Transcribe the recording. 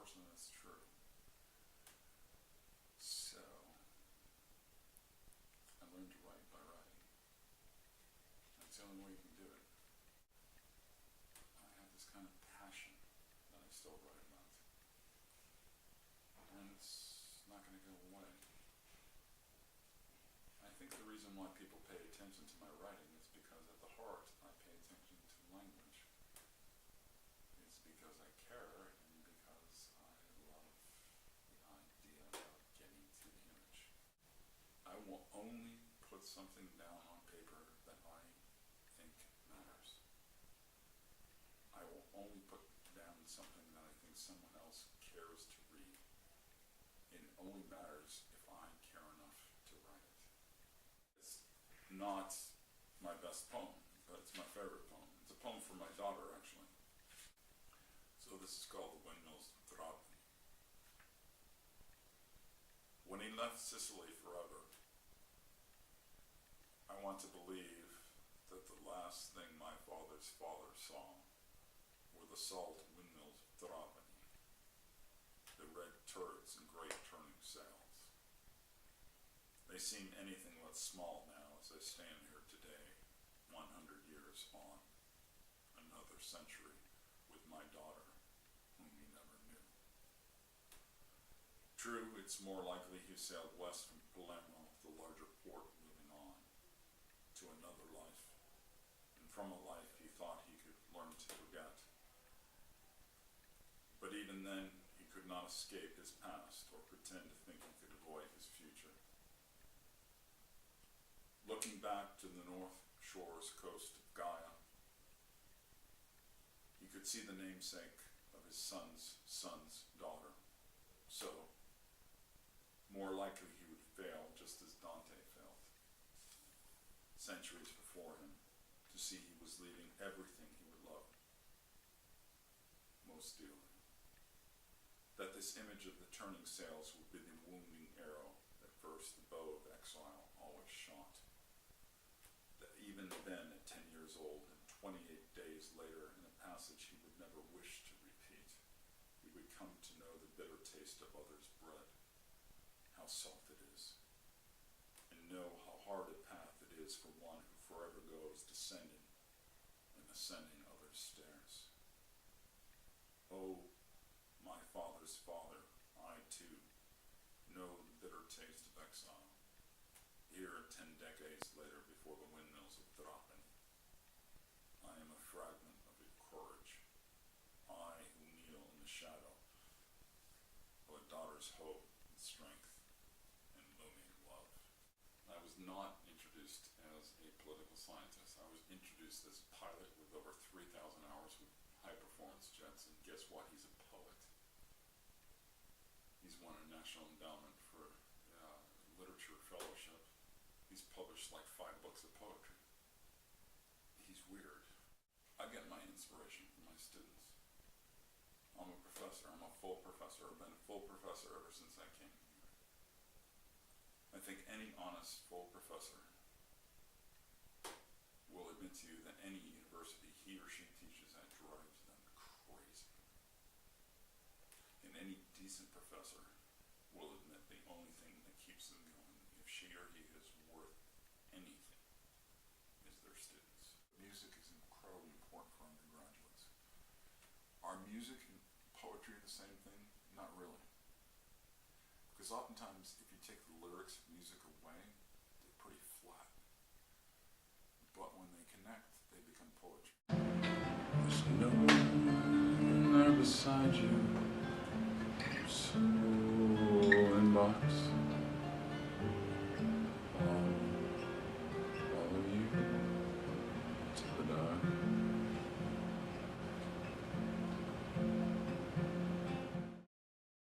unfortunately that's true. So, I learned to write by writing. That's the only way you can do it. I have this kind of passion that I still write about. And it's not going to go away. I think the reason why people pay attention to my writing is because at the heart I pay attention to language. It's because I care and because I love the idea of getting to the image. I will only put something down on paper that I think matters. I will only put down something that I think someone else cares to read. It only matters if I care enough to write it. It's not my best poem, but it's my favorite poem. It's a poem for my daughter, actually. So this is called The Windmills Throbbing. When he left Sicily forever, I want to believe that the last thing my father's father saw were the salt windmills throbbing, the red turrets and great turning sails. They seem anything but small now as I stand here today, 100 years on, another century, with my daughter, whom he never knew. True, it's more likely he sailed west from Palermo, the larger port, moving on to another life, and from a life he thought he could learn to forget. But even then, he could not escape his past or pretend to think he could avoid his future. Looking back to the North Shore's coast of Gaia, he could see the namesake of his son's daughter. So, more likely he would fail just as Dante failed, centuries before him, to see he was leaving everything he would love most dearly. That this image of the turning sails would be the wounding arrow that first the bow of exile always shot. That even then, at 10 years old and 28 days later, in a passage he would never wish to repeat, he would come to know the bitter taste of others' bread, how salt it is, and know how hard a path it is for one who forever goes descending and ascending others' stairs. Oh, my father's father, I too know the bitter taste of exile, here 10 decades later before the windmills of Trapani. I am a fragment of your courage, I who kneel in the shadow of a daughter's hope and strength and looming love. I was not introduced as a political scientist. I was introduced as a pilot with over 3,000 hours with high-performance jets, and guess what? He's a poet. He's won a National Endowment for Literature Fellowship. He's published like 5 books of poetry. He's weird. I get my inspiration from my students. I'm a professor. I'm a full professor. I've been a full professor ever since I came here. I think any honest full professor will admit to you that any university he or she teaches at drives them crazy. And any decent professor will admit the only thing that keeps them going, if she or he is worth anything, is their students. Music is incredibly important for undergraduates. Are music and poetry the same thing? Not really. Because oftentimes, if you take the lyrics of music away, they're pretty flat. But when they connect, they become poetry. There's no one there beside you.